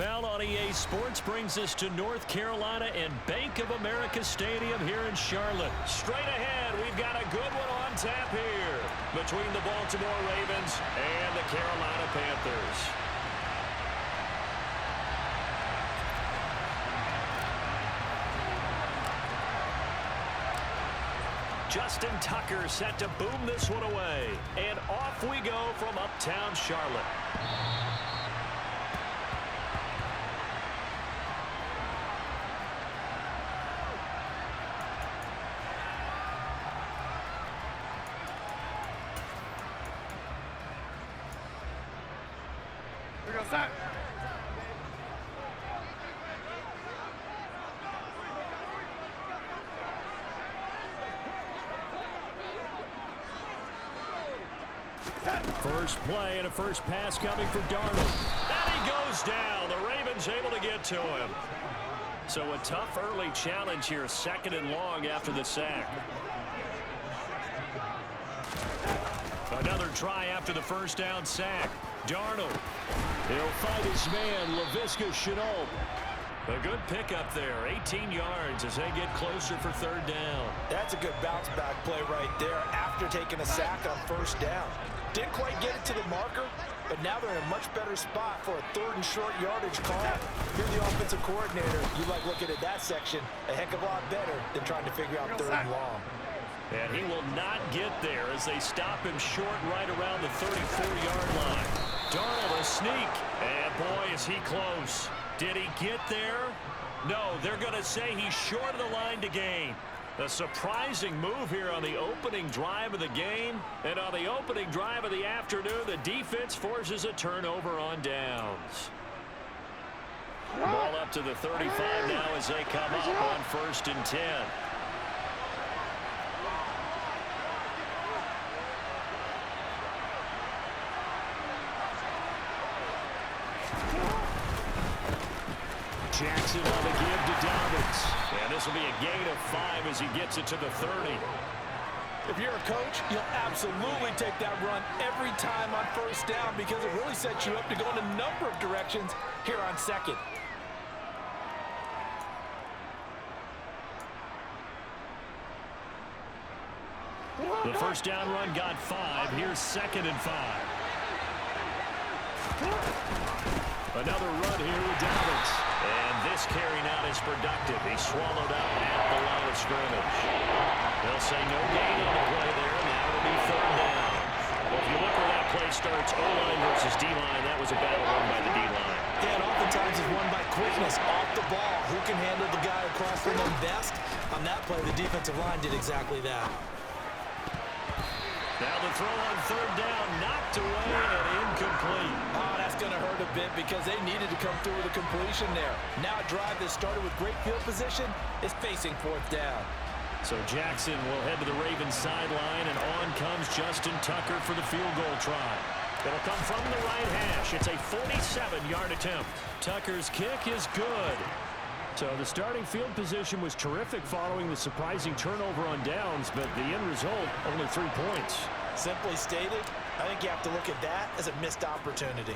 NFL on EA Sports brings us to North Carolina and Bank of America Stadium here in Charlotte. Straight ahead, we've got a good one on tap here between the Baltimore Ravens and the Carolina Panthers. Justin Tucker set to boom this one away. And off we go from uptown Charlotte. Here goes that. First play and a first pass coming for Darnold. And he goes down. The Ravens able to get to him. So a tough early challenge here, 2nd and long after the sack. Another try after the first down sack. Darnold. He'll find his man, Laviska Shenault. A good pickup there, 18 yards as they get closer for 3rd down. That's a good bounce back play right there after taking a sack on 1st down. Didn't quite get it to the marker, but now they're in a much better spot for a 3rd and short yardage call. You're the offensive coordinator. You like looking at that section a heck of a lot better than trying to figure out 3rd and long. And he will not get there as they stop him short right around the 34-yard line. Darnold a sneak, and boy is he close. Did he get there? No, they're going to say he's short of the line to gain. A surprising move here on the opening drive of the game. And on the opening drive of the afternoon, the defense forces a turnover on downs. Ball up to the 35 now as they come up on 1st and 10. Jackson on the give to Dobbins. And this will be a gain of 5 as he gets it to the 30. If you're a coach, you'll absolutely take that run every time on 1st down because it really sets you up to go in a number of directions here on 2nd. The first down run got 5. Here's 2nd and 5. Another run here with Dobbins. And this carry not as productive. He swallowed up at the line of scrimmage. They'll say no gain on the play there. Now it'll be 3rd down. Well, if you look where that play starts, O-line versus D-line, that was a battle won by the D-line. Yeah, and oftentimes it's won by quickness off the ball. Who can handle the guy across from them best? On that play, the defensive line did exactly that. Now the throw on 3rd down, knocked away and incomplete. Oh, that's going to hurt a bit because they needed to come through with a completion there. Now a drive that started with great field position is facing 4th down. So Jackson will head to the Ravens sideline, and on comes Justin Tucker for the field goal try. It'll come from the right hash. It's a 47-yard attempt. Tucker's kick is good. So the starting field position was terrific following the surprising turnover on downs, but the end result, only 3 points. Simply stated, I think you have to look at that as a missed opportunity.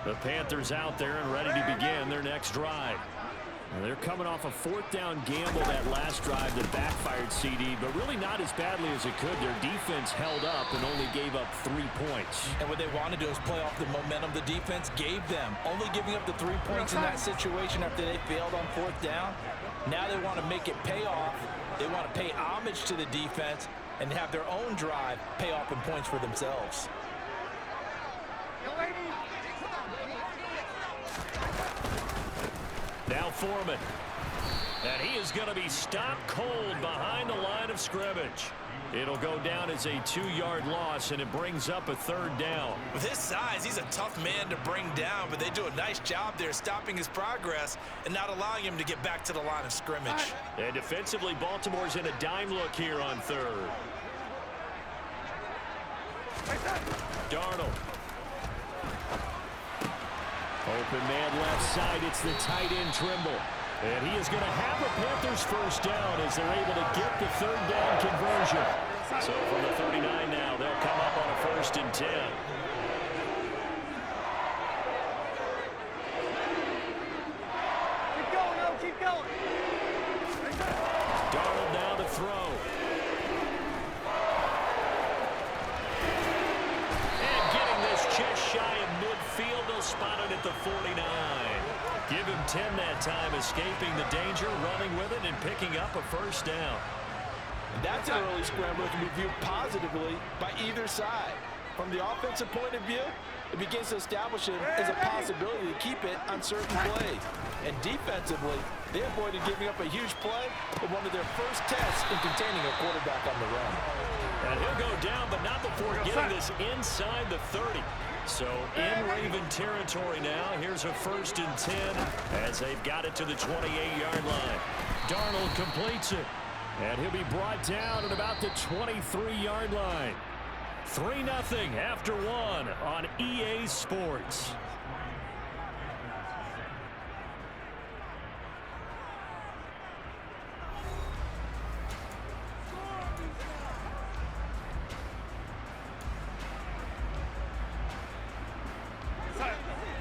The Panthers out there and ready to begin their next drive. They're coming off a 4th down gamble that last drive that backfired CD, but really not as badly as it could. Their defense held up and only gave up 3 points. And what they want to do is play off the momentum the defense gave them. Only giving up the 3 points in that situation after they failed on 4th down. Now they want to make it pay off. They want to pay homage to the defense and have their own drive pay off in points for themselves. Now Foreman. And he is going to be stopped cold behind the line of scrimmage. It'll go down as a 2-yard loss, and it brings up a 3rd down. With his size, he's a tough man to bring down, but they do a nice job there stopping his progress and not allowing him to get back to the line of scrimmage. And defensively, Baltimore's in a dime look here on 3rd. Darnold. Open man left side. It's the tight end Trimble. And he is going to have a Panthers first down as they're able to get the third down conversion. So from the 39 now, they'll come up on a 1st and 10. Keep going, no, keep going. Darnold now to throw. And getting this just shy of midfield, they'll spot it at the 49. Give him 10 that time, escaping the danger, running with it, and picking up a first down. And that's an early scramble that can be viewed positively by either side. From the offensive point of view, it begins to establish it as a possibility to keep it on certain plays. And defensively, they avoided giving up a huge play in one of their first tests in containing a quarterback on the run. And he'll go down, but not before getting this inside the 30. So in Raven territory now, here's a 1st and 10 as they've got it to the 28-yard line. Darnold completes it, and he'll be brought down at about the 23-yard line. 3-0 after 1 on EA Sports.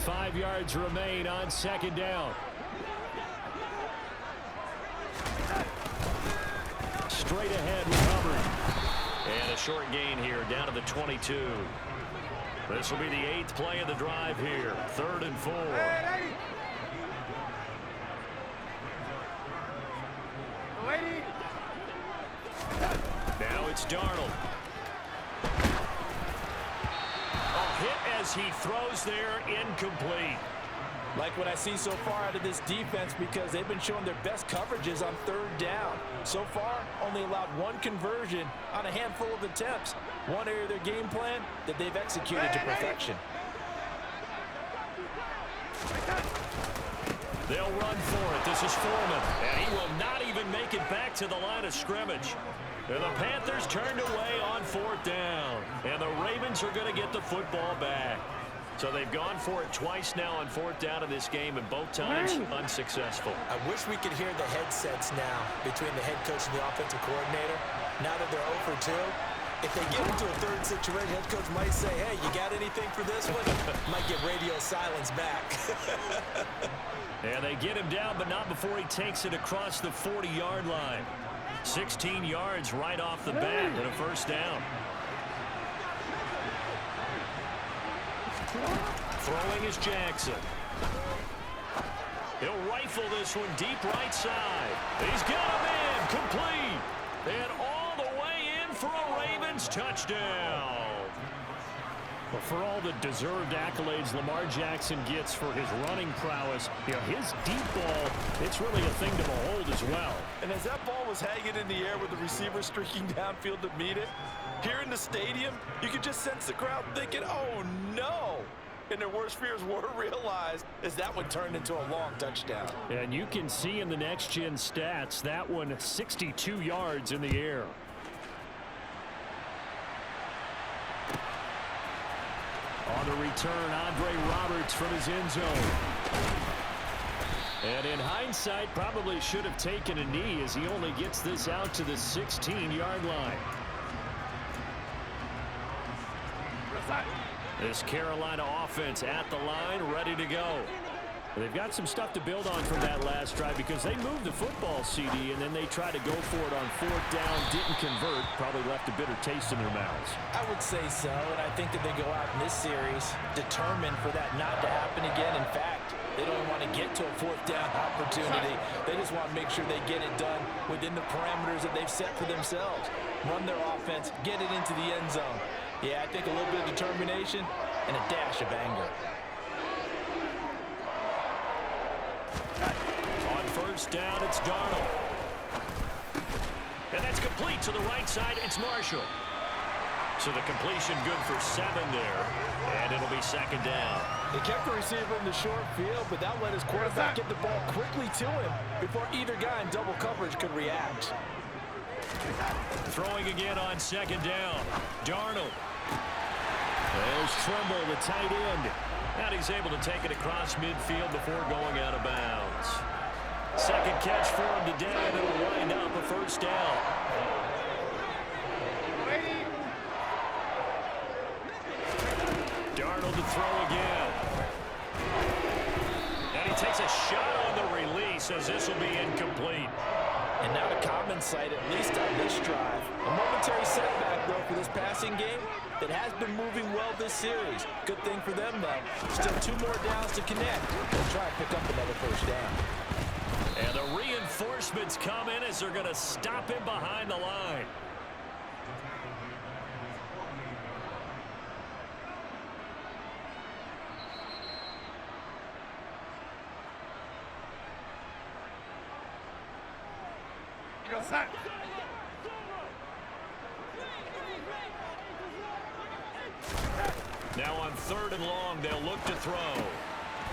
Five yards remain on 2nd down. Straight ahead with Hubbard. And a short gain here down to the 22. This will be the 8th play of the drive here. 3rd and 4. Now it's Darnold. Hit as he throws there, incomplete. Like what I see so far out of this defense, because they've been showing their best coverages on 3rd down. So far, only allowed 1 conversion on a handful of attempts. One area of their game plan that they've executed to perfection. They'll run for it. This is Foreman, and he will not even make it back to the line of scrimmage. And the Panthers turned away on 4th down. And the Ravens are going to get the football back. So they've gone for it twice now on 4th down in this game, and both times unsuccessful. I wish we could hear the headsets now between the head coach and the offensive coordinator. Now that they're 0 for 2, if they get into a 3rd situation, head coach might say, hey, you got anything for this one? Might get radio silence back. And they get him down, but not before he takes it across the 40-yard line. 16 yards right off the bat and a 1st down. Throwing is Jackson. He'll rifle this one deep right side. He's got him in, complete. And all the way in for a Ravens touchdown. Well, for all the deserved accolades Lamar Jackson gets for his running prowess, his deep ball, it's really a thing to behold as well. And as that ball was hanging in the air with the receiver streaking downfield to meet it, here in the stadium, you could just sense the crowd thinking, oh, no. And their worst fears were realized as that one turned into a long touchdown. And you can see in the next-gen stats, that one 62 yards in the air. On the return, Andre Roberts from his end zone. And in hindsight, probably should have taken a knee as he only gets this out to the 16-yard line. This Carolina offense at the line, ready to go. They've got some stuff to build on from that last drive because they moved the football, CD, and then they tried to go for it on 4th down, didn't convert, probably left a bitter taste in their mouths. I would say so, and I think that they go out in this series determined for that not to happen again. In fact, they don't want to get to a 4th down opportunity. They just want to make sure they get it done within the parameters that they've set for themselves. Run their offense, get it into the end zone. Yeah, I think a little bit of determination and a dash of anger. On 1st down, it's Darnold. And that's complete to the right side. It's Marshall. So the completion good for 7 there. And it'll be 2nd down. They kept the receiver in the short field, but that let his quarterback get the ball quickly to him before either guy in double coverage could react. Throwing again on 2nd down. Darnold. There's Trimble, the tight end. And he's able to take it across midfield before going out of bounds. Second catch for him today, and it'll wind up a first down. Darnold to throw again. And he takes a shot on the release as this will be incomplete. And now to Common's side, at least on this drive. A momentary setback, though, for this passing game that has been moving well this series. Good thing for them, though. Still 2 more downs to connect. They'll try and pick up another first down. And the reinforcements come in as they're going to stop him behind the line. Now on 3rd and long, they'll look to throw.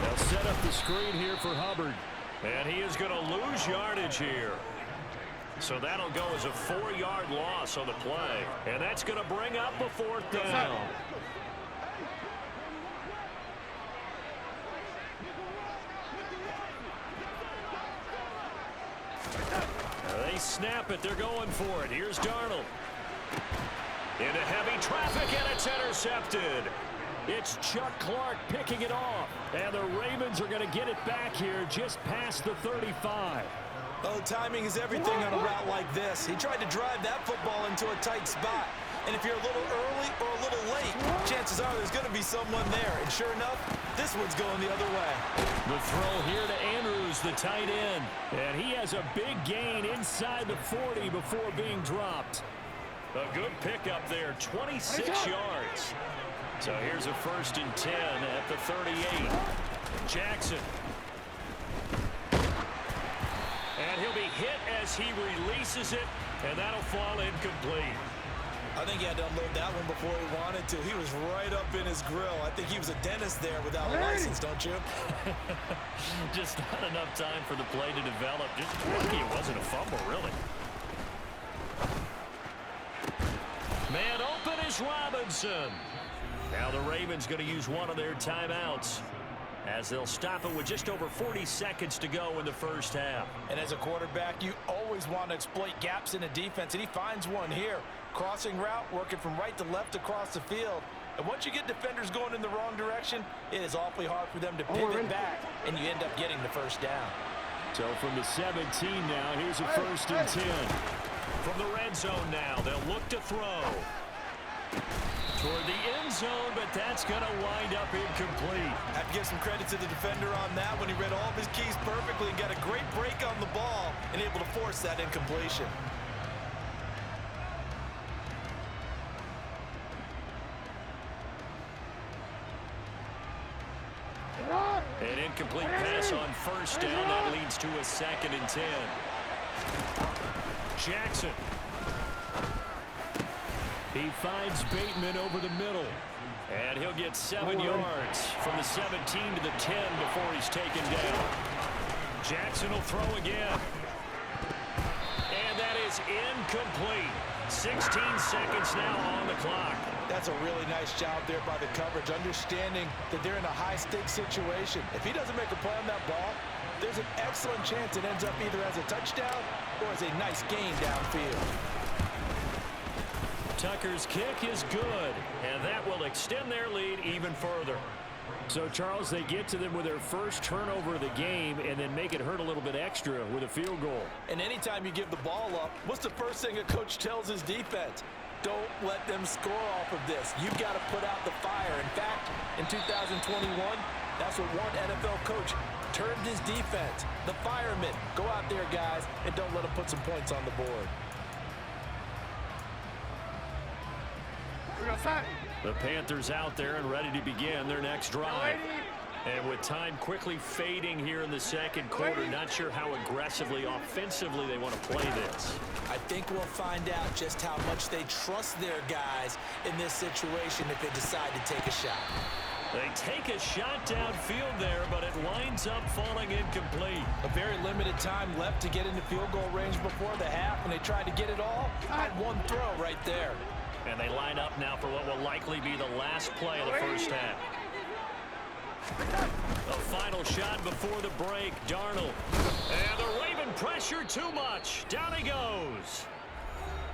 They'll set up the screen here for Hubbard. And he is going to lose yardage here. So that'll go as a 4-yard loss on the play. And that's going to bring up a 4th down. They snap it. They're going for it. Here's Darnold. Into heavy traffic, and it's intercepted. It's Chuck Clark picking it off. And the Ravens are going to get it back here just past the 35. Oh, timing is everything on a route like this. He tried to drive that football into a tight spot. And if you're a little early or a little late, chances are there's going to be someone there. And sure enough, this one's going the other way. The throw here to Andrews, the tight end. And he has a big gain inside the 40 before being dropped. A good pickup there, 26 yards. So here's a 1st and 10 at the 38. Jackson. And he'll be hit as he releases it, and that'll fall incomplete. I think he had to unload that one before he wanted to. He was right up in his grill. I think he was a dentist there without a license, don't you? Just not enough time for the play to develop. Just lucky it wasn't a fumble, really. Man open is Robinson. Now the Ravens going to use one of their timeouts as they'll stop it with just over 40 seconds to go in the first half. And as a quarterback, you always want to exploit gaps in a defense, and he finds one here. Crossing route, working from right to left across the field. And once you get defenders going in the wrong direction, it is awfully hard for them to pivot back, and you end up getting the first down. So from the 17 now, here's a 1st and 10. From the red zone now, they'll look to throw. Toward the end zone, but that's going to wind up incomplete. I have to give some credit to the defender on that when he read all of his keys perfectly and got a great break on the ball and able to force that incompletion. An incomplete pass on 1st down. That leads to a 2nd and 10. Jackson. He finds Bateman over the middle. And he'll get 7 yards from the 17 to the 10 before he's taken down. Jackson will throw again. And that is incomplete. 16 seconds now on the clock. That's a really nice job there by the coverage, understanding that they're in a high-stakes situation. If he doesn't make a play on that ball, there's an excellent chance it ends up either as a touchdown or as a nice gain downfield. Tucker's kick is good, and that will extend their lead even further. So, Charles, they get to them with their first turnover of the game and then make it hurt a little bit extra with a field goal. And anytime you give the ball up, what's the first thing a coach tells his defense? Don't let them score off of this. You've got to put out the fire. In fact, in 2021, that's what one NFL coach termed his defense. The firemen. Go out there, guys, and don't let them put some points on the board. The Panthers out there and ready to begin their next drive. And with time quickly fading here in the second quarter, not sure how aggressively, offensively they want to play this. I think we'll find out just how much they trust their guys in this situation if they decide to take a shot. They take a shot downfield there, but it winds up falling incomplete. A very limited time left to get into field goal range before the half, and they tried to get it all. Had one throw right there. And they line up now for what will likely be the last play of the first half. A final shot before the break. Darnold. And the Raven pressure too much. Down he goes.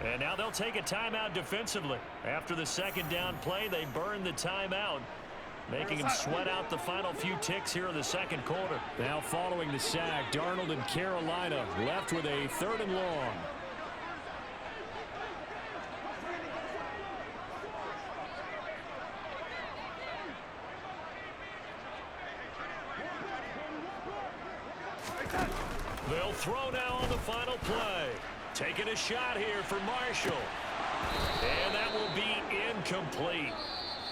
And now they'll take a timeout defensively. After the second down play, they burn the timeout, making him sweat out the final few ticks here in the second quarter. Now following the sack, Darnold and Carolina left with a 3rd and long. They'll throw now on the final play. Taking a shot here for Marshall. And that will be incomplete.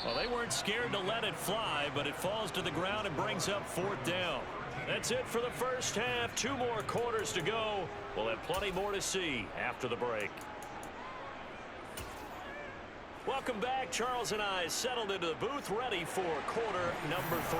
Well, they weren't scared to let it fly, but it falls to the ground and brings up 4th down. That's it for the first half. 2 more quarters to go. We'll have plenty more to see after the break. Welcome back. Charles and I settled into the booth, ready for quarter number 3.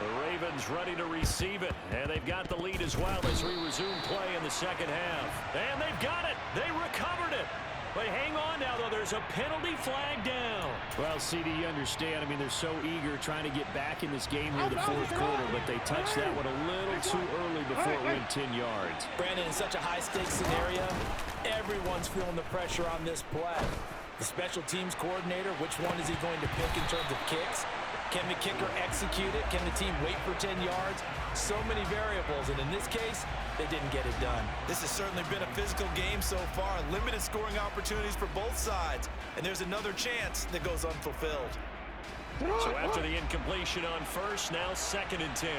The Ravens ready to receive it, and they've got the lead as well as we resume play in the second half. And they've got it. They recovered it. But hang on now, though. There's a penalty flag down. Well, CD, you understand. I mean, they're so eager trying to get back in this game here in the 4th quarter, but they touched that one a little too early before it went 10 yards. Brandon, in such a high-stakes scenario, everyone's feeling the pressure on this play. The special teams coordinator, which one is he going to pick in terms of kicks? Can the kicker execute it? Can the team wait for 10 yards? So many variables, and in this case, they didn't get it done. This has certainly been a physical game so far. Limited scoring opportunities for both sides, and there's another chance that goes unfulfilled. So after the incompletion on first, now 2nd and 10.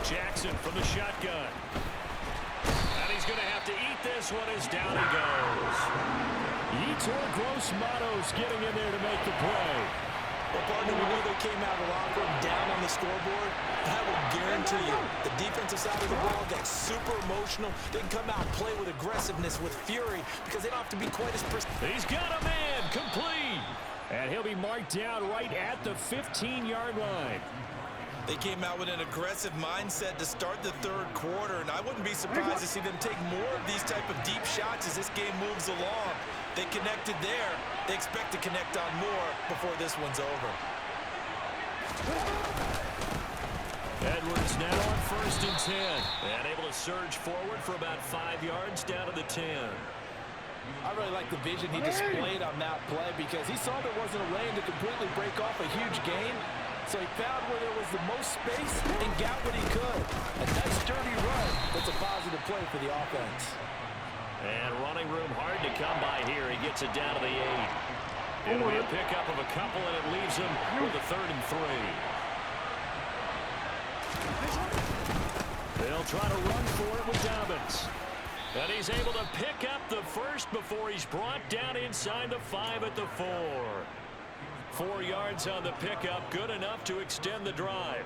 Jackson from the shotgun. And he's going to have to eat this one as down he goes. Yetur Gross-Matos getting in there to make the play. Well, partner, we know they came out of the locker room down on the scoreboard. I will guarantee you, the defensive side of the ball got super emotional. They can come out and play with aggressiveness, with fury, because they don't have to be quite as precise. He's got a man, complete. And he'll be marked down right at the 15-yard line. They came out with an aggressive mindset to start the 3rd quarter, and I wouldn't be surprised to see them take more of these type of deep shots as this game moves along. They connected there. They expect to connect on more before this one's over. Edwards now on 1st and 10. And able to surge forward for about 5 yards down to the 10. I really like the vision he displayed on that play because he saw there wasn't a lane to completely break off a huge gain. So he found where there was the most space and got what he could. A nice, sturdy run. That's a positive play for the offense. And running room hard to come by here. He gets it down to the 8. It'll be a pickup of a couple, and it leaves him with a 3rd and 3. They'll try to run for it with Dobbins. And he's able to pick up the first before he's brought down inside the 5 at the 4. 4 yards on the pickup, good enough to extend the drive.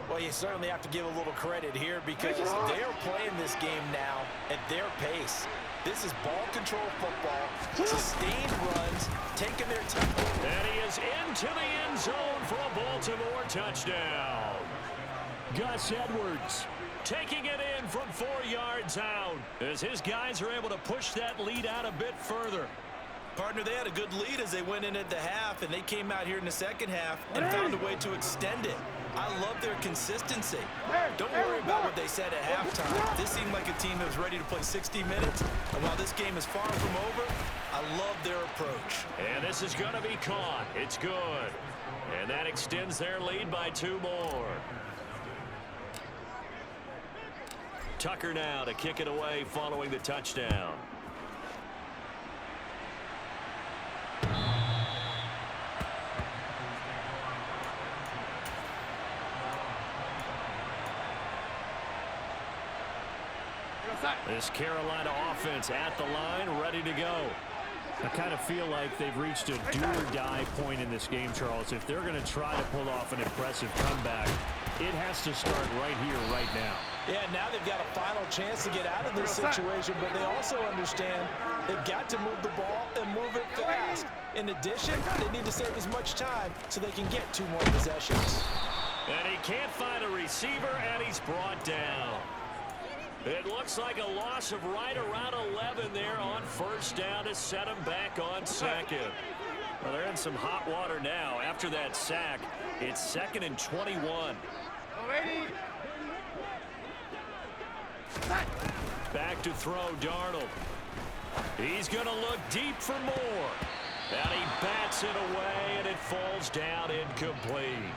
Well, you certainly have to give a little credit here because they're playing this game now at their pace. This is ball control football, sustained runs, taking their time. And he is into the end zone for a Baltimore touchdown. Gus Edwards taking it in from 4 yards out as his guys are able to push that lead out a bit further. Partner, they had a good lead as they went in at the half, and they came out here in the second half and found a way to extend it. I love their consistency. Don't worry about what they said at halftime. This seemed like a team that was ready to play 60 minutes, and while this game is far from over, I love their approach. And this is going to be caught. It's good. And that extends their lead by 2 more. Tucker now to kick it away following the touchdown. This Carolina offense at the line, ready to go. I kind of feel like they've reached a do-or-die point in this game, Charles. If they're going to try to pull off an impressive comeback, it has to start right here, right now. Yeah, now they've got a final chance to get out of this situation, but they also understand they've got to move the ball and move it fast. In addition, they need to save as much time so they can get 2 more possessions. And he can't find a receiver, and he's brought down. It looks like a loss of right around 11 there on first down to set him back on second. Well, they're in some hot water now. After that sack, it's 2nd and 21. Back to throw, Darnold. He's going to look deep for more. And he bats it away, and it falls down incomplete.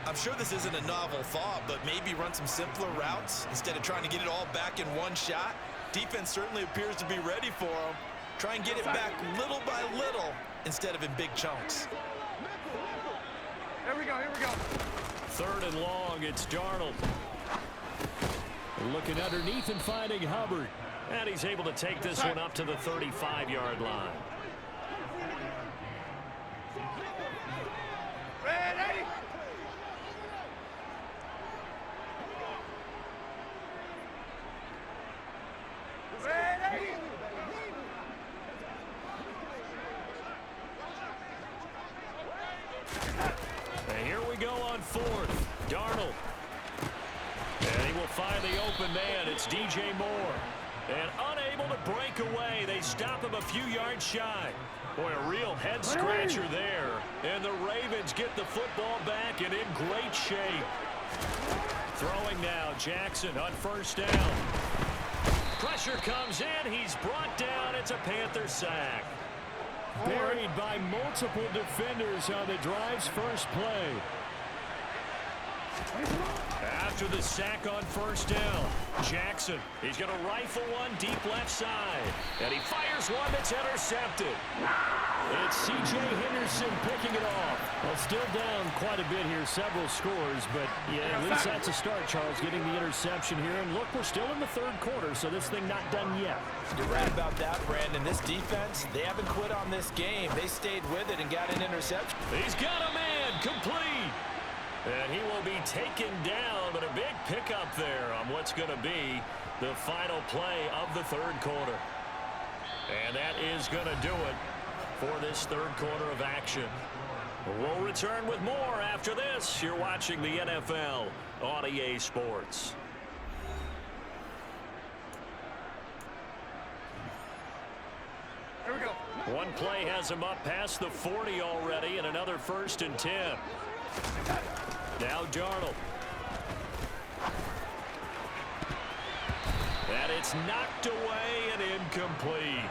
I'm sure this isn't a novel thought, but maybe run some simpler routes instead of trying to get it all back in one shot. Defense certainly appears to be ready for him. Try and get it back little by little instead of in big chunks. Here we go. 3rd and long, it's Darnold. Looking underneath and finding Hubbard. And he's able to take this one up to the 35-yard line. Ready? And here we go on 4th. Darnold. And he will find the open man. It's DJ Moore. And unable to break away. They stop him a few yards shy. Boy, a real head-scratcher there. And the Ravens get the football back and in great shape. Throwing now, Jackson on first down. Pressure comes in. He's brought down. It's a Panther sack. Buried by multiple defenders on the drive's first play. After the sack on first down, Jackson, he's going to rifle one deep left side. And he fires one that's intercepted. It's C.J. Henderson picking it off. Well, still down quite a bit here, several scores, but yeah, at least that's a start, Charles, getting the interception here. And look, we're still in the 3rd quarter, so this thing not done yet. You're right about that, Brandon. This defense, they haven't quit on this game. They stayed with it and got an interception. He's got a man, complete. And he will be taken down, but a big pickup there on what's going to be the final play of the 3rd quarter. And that is going to do it for this 3rd quarter of action. We'll return with more after this. You're watching the NFL on EA Sports. Here we go. One play has him up past the 40 already, and another 1st and 10. Now Darnold. And it's knocked away and incomplete.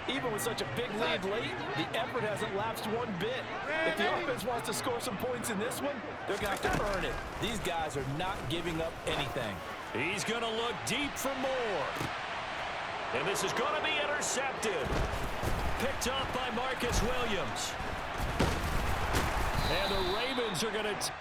Even with such a big lead late, the effort hasn't lapsed one bit. If the offense wants to score some points in this one, they're going to have to earn it. These guys are not giving up anything. He's going to look deep for more. And this is going to be intercepted. Picked up by Marcus Williams. And the Ravens are going to...